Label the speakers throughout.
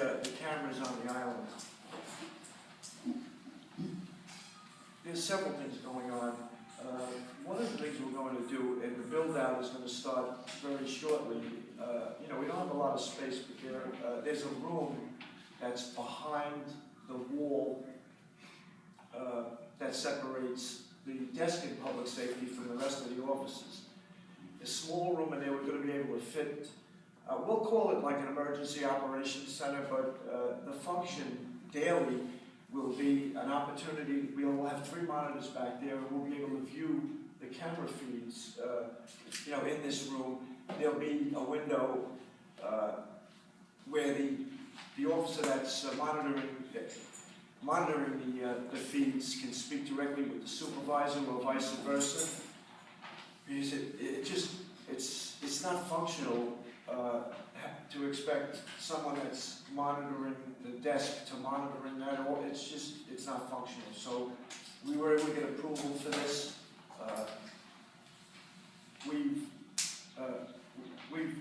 Speaker 1: the cameras on the island. There's several things going on. One of the things we're going to do, and the build-out is going to start very shortly. You know, we don't have a lot of space, but there's a room that's behind the wall that separates the desk in public safety from the rest of the offices. A small room, and they were going to be able to fit. We'll call it like an emergency operations center, but the function daily will be an opportunity. We'll have 3 monitors back there, and we'll be able to view the camera feeds, you know, in this room. There'll be a window where the officer that's monitoring the feeds can speak directly with the supervisor or vice versa. Because it's not functional to expect someone that's monitoring the desk to monitoring that. It's not functional. So we were able to get approval for this. We've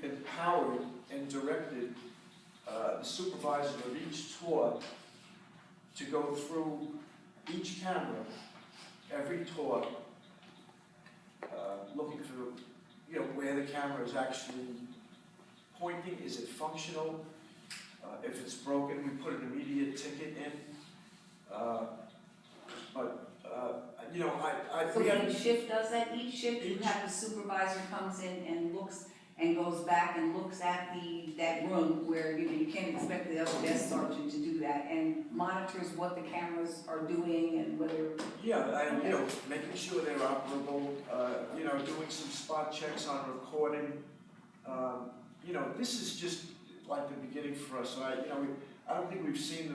Speaker 1: empowered and directed the supervisor of each tour to go through each camera, every tour, looking for, you know, where the camera is actually pointing. Is it functional? If it's broken, we put an immediate ticket in. You know,
Speaker 2: So each shift does that? Each shift you have the supervisor comes in and looks and goes back and looks at that room where you can't expect the other desk sergeant to do that, and monitors what the cameras are doing and whether.
Speaker 1: Yeah, and you know, making sure they're operable. You know, doing some spot checks on recording. You know, this is just like the beginning for us. So I don't think we've seen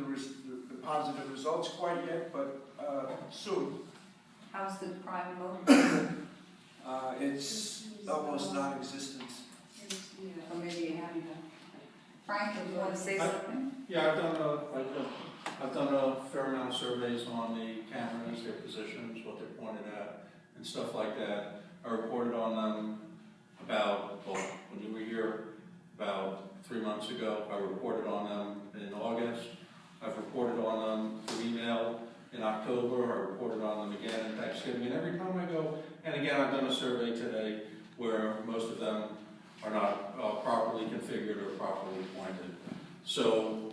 Speaker 1: the positive results quite yet, but soon.
Speaker 2: How's the crime mode?
Speaker 1: It's almost non-existent.
Speaker 2: Or maybe you haven't. Frank, do you want to say something?
Speaker 3: Yeah, I've done a fair amount of surveys on the cameras, their positions, what they're pointed at, and stuff like that. I reported on them when you were here about 3 months ago. I reported on them in August. I've reported on them through email in October. I reported on them again in Thanksgiving. And every time I go, and again, I've done a survey today where most of them are not properly configured or properly pointed. So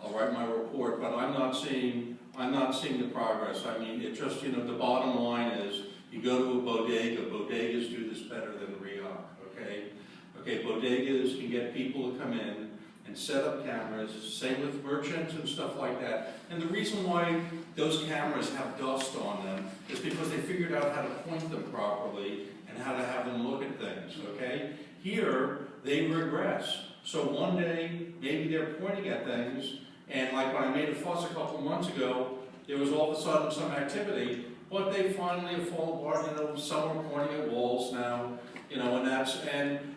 Speaker 3: I'll write my report, but I'm not seeing the progress. I mean, it just, you know, the bottom line is you go to a bodega. Bodegas do this better than RIOC, okay? Okay, bodegas can get people to come in and set up cameras, same with merchants and stuff like that. And the reason why those cameras have dust on them is because they figured out how to point them properly and how to have them look at things, okay? Here, they regress. So one day, maybe they're pointing at things, and like when I made a fuss a couple of months ago, there was all of a sudden some activity, but they finally have fallen apart. You know, some are pointing at walls now, you know,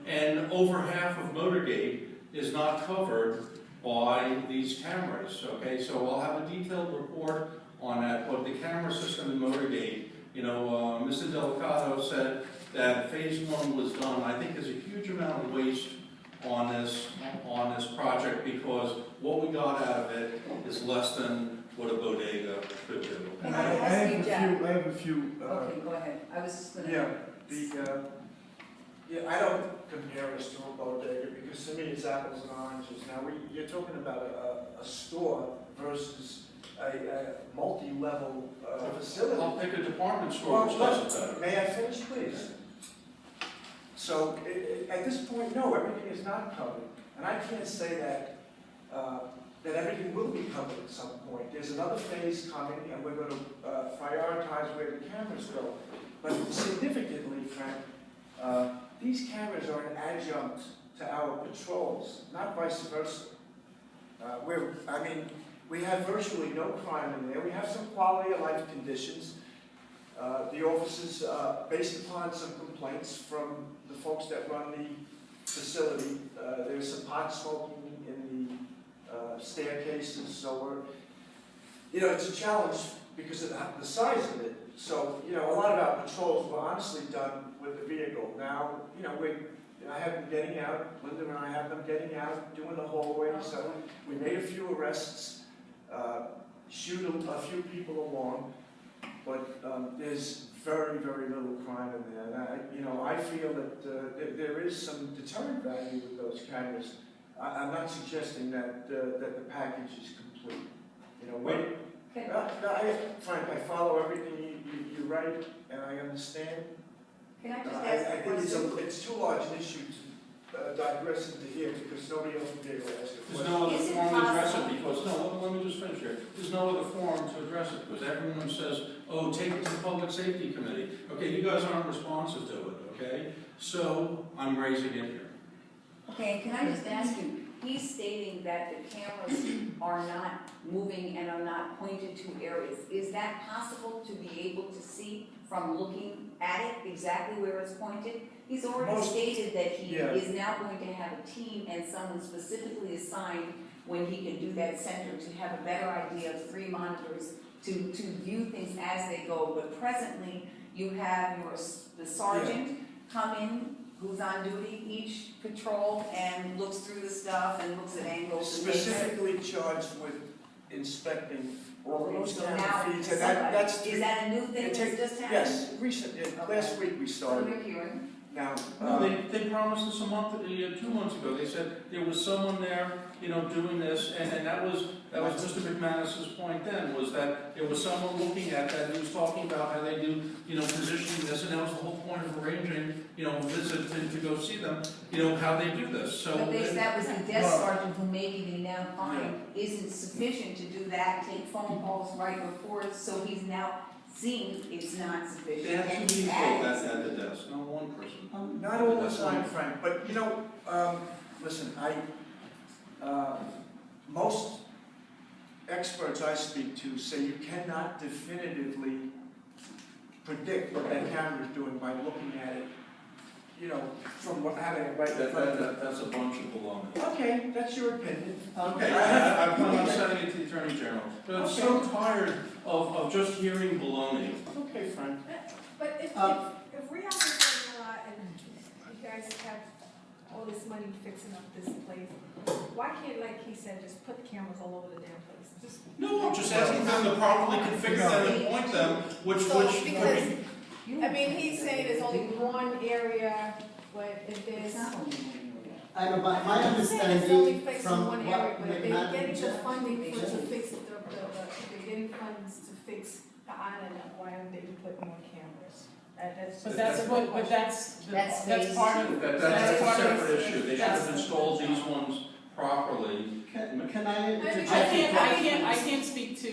Speaker 3: and over half of Motorgate is not covered by these cameras, okay? So I'll have a detailed report on that, but the camera system in Motorgate, you know, Mr. Delicato said that phase 1 was done. I think there's a huge amount of waste on this project because what we got out of it is less than what a bodega could do.
Speaker 1: I have a few.
Speaker 2: Okay, go ahead. I was just going
Speaker 1: to. Yeah, I don't compare us to a bodega because to me it's apples and oranges. Now you're talking about a store versus a multi-level facility.
Speaker 3: I'll pick a department store which does it better.
Speaker 1: May I finish, please? So at this point, no, everything is not covered, and I can't say that that everything will be covered at some point. There's another phase coming, and we're going to prioritize where the cameras go. But significantly, Frank, these cameras are an adjunct to our patrols, not vice versa. We have virtually no crime in there. We have some quality of life conditions. The officers, based upon some complaints from the folks that run the facility, there's some pot smoking in the staircases. So it's a challenge because of the size of it. So, a lot of our patrols were honestly done with the vehicle. Now, you know, I have them getting out, Lynda and I have them getting out, doing the hallway, so we made a few arrests, shoot a few people along, but there's very, very little crime in there. And I feel that there is some deterrent value with those cameras. I'm not suggesting that the package is complete. Frank, I follow everything you write, and I understand.
Speaker 2: Can I just
Speaker 1: I
Speaker 2: ask a
Speaker 1: think
Speaker 2: question?
Speaker 1: it's too large an issue to digress into here, because nobody else will be able to ask a
Speaker 3: There's
Speaker 1: question.
Speaker 3: no other
Speaker 2: Is it
Speaker 3: form to address
Speaker 2: possible-
Speaker 3: it because, no, let me just finish here. There's no other form to address it because everyone says, oh, take it to the Public Safety Committee. Okay, you guys aren't responsive to it, okay? So I'm raising it here.
Speaker 2: Okay, can I just ask you, he's stating that the cameras are not moving and are not pointed to areas. Is that possible to be able to see from looking at it exactly where it's pointed? He's already stated that he is now going to have a team and someone specifically assigned when he can do that center to have a better idea of 3 monitors to view things as they go. But presently, you have the sergeant come in, who's on duty each patrol and looks through the stuff and looks at angles.
Speaker 1: Specifically charged with inspecting all those
Speaker 2: So
Speaker 1: camera
Speaker 2: now,
Speaker 1: feeds, and that's
Speaker 2: is that a new thing that's just happened?
Speaker 1: Yes, last week we started.
Speaker 2: Public hearing.
Speaker 1: Now,
Speaker 3: No, they promised us 2 months ago. They said there was someone there, doing this, and that was Mr. McManus's point then, was that there was someone looking at that who was talking about how they do, positioning this, and that was the whole point of arranging, a visit to go see them, how they do this, so.
Speaker 2: But that was the desk sergeant who maybe they now find isn't sufficient to do that, take phone calls, write reports, so he's now seeing it's not sufficient.
Speaker 3: They have
Speaker 2: and
Speaker 3: 2
Speaker 2: he
Speaker 3: people
Speaker 2: adds-
Speaker 3: at the desk, not one person.
Speaker 1: not all the time, Frank, but listen, most experts I speak to say you cannot definitively predict what that camera is doing by looking at it, from having it right in front of you.
Speaker 3: That's a bunch of baloney.
Speaker 1: Okay, that's your opinion.
Speaker 3: Okay, I'm not sending it to the Attorney General, but I'm so tired of just hearing baloney.
Speaker 1: Okay, Frank.
Speaker 4: But if RIOC is getting a lot and you guys have all this money fixing up this place, why can't, like he said, just put cameras all over the damn place? Just
Speaker 3: No, I'm just asking them to properly configure them and point them,
Speaker 4: because, I mean, he's saying there's only one area, but if there's.
Speaker 2: It's not only one area.
Speaker 5: I know, but my
Speaker 4: I'm saying it's only
Speaker 5: understanding
Speaker 4: fixing
Speaker 5: from
Speaker 4: one
Speaker 5: what
Speaker 4: area, but if they're getting the
Speaker 5: McManus
Speaker 4: funding to fix it, if they're getting funds to fix the island, why aren't they putting more cameras?
Speaker 2: That's
Speaker 4: part of.
Speaker 3: That's a
Speaker 4: part of-
Speaker 3: separate issue. They should have installed these ones properly.
Speaker 5: can I interject?
Speaker 6: I can't speak to.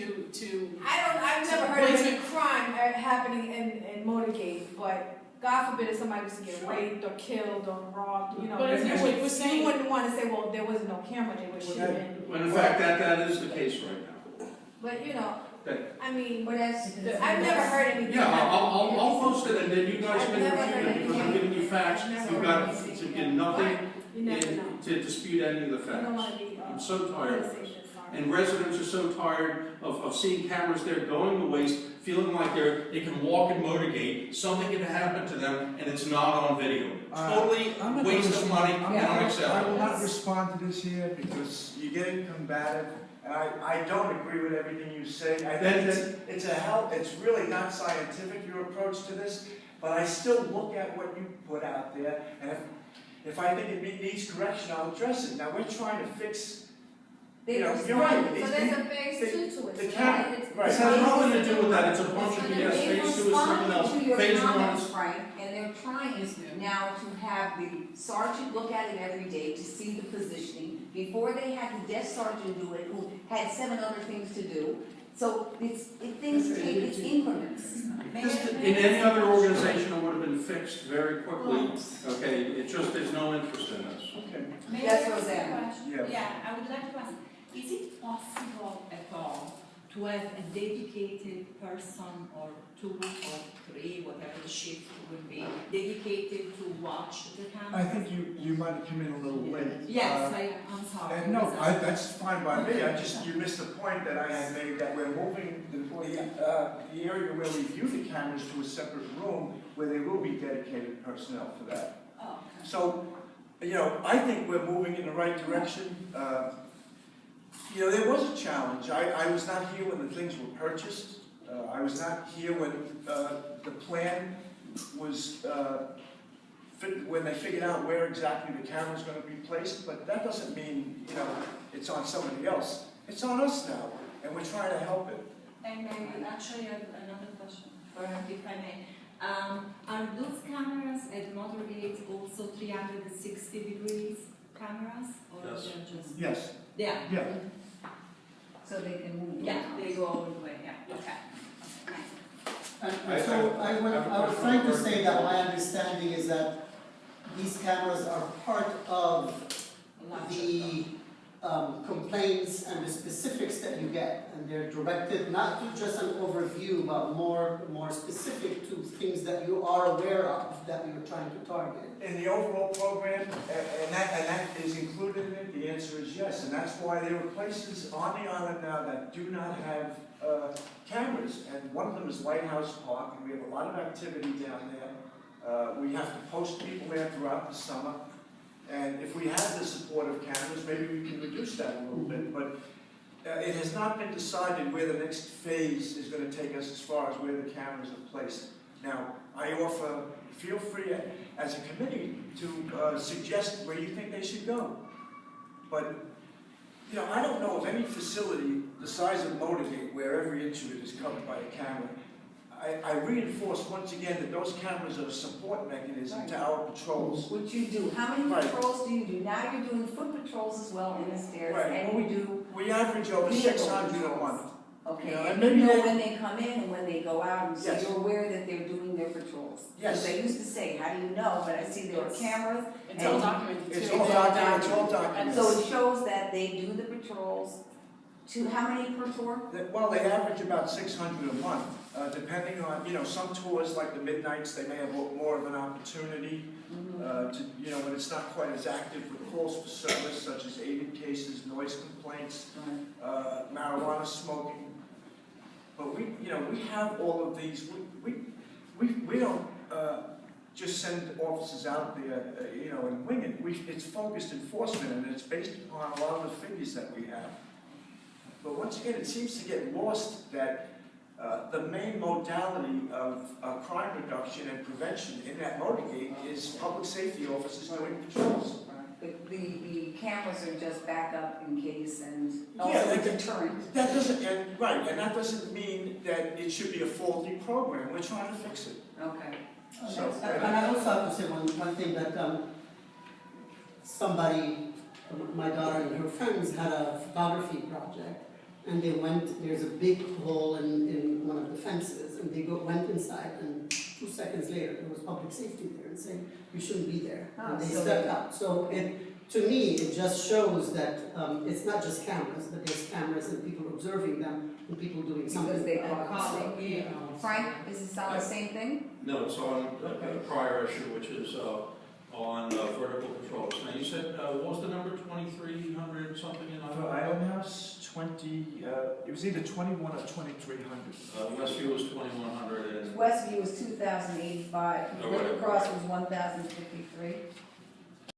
Speaker 4: I've never heard of any crime happening in Motorgate, but God forbid if somebody was to get raped or killed or robbed,
Speaker 6: But if you would- we're saying-
Speaker 4: you wouldn't want to say, well, there wasn't no camera, they would shoot in.
Speaker 3: When in fact, that is the case right now.
Speaker 4: But,
Speaker 3: That-
Speaker 4: I mean,
Speaker 2: But
Speaker 4: I've never heard anything.
Speaker 3: Yeah, I'll post it and then you guys
Speaker 4: I've
Speaker 3: can
Speaker 4: never
Speaker 3: refute
Speaker 4: heard
Speaker 3: it because I'm
Speaker 4: anything.
Speaker 3: giving you facts.
Speaker 4: I've never
Speaker 3: You've
Speaker 4: heard
Speaker 3: got
Speaker 4: anything.
Speaker 3: to get nothing
Speaker 4: You never know.
Speaker 3: to dispute any of the
Speaker 4: You don't
Speaker 3: facts.
Speaker 4: want to be.
Speaker 3: I'm so tired of this.
Speaker 4: Sorry.
Speaker 3: And residents are so tired of seeing cameras there going to waste, feeling like they can walk in Motorgate, something can happen to them, and it's not on video. Totally
Speaker 1: I'm not
Speaker 3: waste
Speaker 1: gonna
Speaker 3: of money,
Speaker 1: respond. I will
Speaker 3: unacceptable.
Speaker 1: not respond to this here because you're getting combative. And I don't agree with everything you say. I think it's really not scientific, your approach to this, but I still look at what you put out there, and if I think it needs correction, I'll address it. Now, we're trying to fix, you're right.
Speaker 4: So there's a phase 2 to it.
Speaker 1: the
Speaker 4: so
Speaker 1: camera-
Speaker 4: it's-
Speaker 1: right.
Speaker 3: It has nothing to do with that, it's a bunch of BS. Phase 2 is something else.
Speaker 2: Responding to your
Speaker 3: Phase 1
Speaker 2: comments,
Speaker 3: is
Speaker 2: Frank, and they're trying now to have the sergeant look at it every day to see the positioning. Before they had the desk sergeant do it, who had 7 other things to do. So things take its increments.
Speaker 3: in any other organization, it would have been fixed very quickly. Okay, there's no interest in this.
Speaker 1: Okay.
Speaker 6: May
Speaker 2: That's
Speaker 6: I
Speaker 2: what
Speaker 6: ask a
Speaker 2: I'm
Speaker 6: question?
Speaker 1: Yeah.
Speaker 6: Yeah, I would like to ask, is it possible at all to have a dedicated person or 2 or 3, whatever the shift would be, dedicated to watch the camera?
Speaker 1: I think you might have come in a little late.
Speaker 6: Yes, I'm sorry.
Speaker 1: No, that's fine by me. You missed the point that I had made, that we're moving the area where we view the cameras to a separate room where there will be dedicated personnel for that.
Speaker 2: Oh,
Speaker 1: So, I think we're moving in the right direction. There was a challenge. I was not here when the things were purchased. I was not here when the plan was, when they figured out where exactly the camera was going to be placed, but that doesn't mean, it's on somebody else. It's on us now, and we're trying to help it.
Speaker 6: And maybe actually I have another question, if I may. Are those cameras at Motorgate also 360 degrees cameras? Or
Speaker 3: Yes.
Speaker 6: they're just...
Speaker 1: Yes.
Speaker 6: Yeah.
Speaker 1: Yeah.
Speaker 2: so they can move.
Speaker 6: Yeah, they go all the way, yeah, okay. Nice.
Speaker 5: And so I was trying to say that my understanding is that these cameras are part of the complaints and the specifics that you get, and they're directed not to just an overview, but more specific to things that you are aware of that you're trying to target.
Speaker 1: In the overall program, and that is included in it, the answer is yes, and that's why there are places on the island now that do not have cameras, and one of them is Lighthouse Park, and we have a lot of activity down there. We have to post people there throughout the summer, and if we have the support of cameras, maybe we can reduce that a little bit, but it has not been decided where the next phase is going to take us as far as where the cameras are placed. Now, I offer, feel free as a committee to suggest where you think they should go. But, I don't know of any facility the size of Motorgate where every inch of it is covered by a camera. I reinforce once again that those cameras are a support mechanism to our patrols.
Speaker 2: Which you do. How many
Speaker 1: Right.
Speaker 2: patrols do you do? Now you're doing foot patrols as well in the stairs,
Speaker 1: Right.
Speaker 2: and we do,
Speaker 1: We average over
Speaker 2: Vehicle
Speaker 1: 600 a
Speaker 2: patrols.
Speaker 1: month.
Speaker 2: okay,
Speaker 1: Yeah,
Speaker 2: and
Speaker 1: and
Speaker 2: you
Speaker 1: maybe
Speaker 2: know
Speaker 1: they-
Speaker 2: when they come in and when they go out, and so
Speaker 1: Yes.
Speaker 2: you're aware that they're doing their patrols.
Speaker 1: Yes.
Speaker 2: Because I used to say, how do you know? But I see there are cameras,
Speaker 7: It's all documented too.
Speaker 1: It's all documented, it's all
Speaker 2: and
Speaker 1: documented.
Speaker 2: so it shows that they do the patrols. To how many per tour?
Speaker 1: Well, they average about 600 a month, depending on, some tours like the Midnights, they may have more of an opportunity to, when it's not quite as active with calls for service, such as aided cases, noise complaints, marijuana smoking. But we have all of these. We don't just send officers out there, and wing it. It's focused enforcement, and it's based upon a lot of the figures that we have. But once again, it seems to get lost that the main modality of crime reduction and prevention in that Motorgate is public safety officers doing patrols.
Speaker 2: The cameras are just backup in case and
Speaker 1: Yeah,
Speaker 2: also
Speaker 1: like
Speaker 2: a deterrent.
Speaker 1: That doesn't, and that doesn't mean that it should be a faulty program. We're trying to fix it.
Speaker 2: Okay.
Speaker 1: So,
Speaker 5: And I also have to say one thing that my daughter and her friends had a photography project, and they went, there's a big hole in one of the fences, and they went inside, and 2 seconds later, there was public safety there and saying, you shouldn't be there. And they stepped out. So to me, it just shows that it's not just cameras, but there's cameras and people observing them and people doing something.
Speaker 2: Because they
Speaker 6: And
Speaker 2: are
Speaker 6: color,
Speaker 2: safe.
Speaker 6: yeah.
Speaker 2: Frank, is it sound the same thing?
Speaker 3: No, it's on a prior issue, which is on vertical patrols. Now, you said, what was the number, 2,300 something in
Speaker 1: For Island House, it was either 21 or 2,300.
Speaker 3: Westview was 2,100 and
Speaker 2: Westview was 2,085,
Speaker 3: Oh,
Speaker 2: River
Speaker 3: right.
Speaker 2: Cross was 1,053.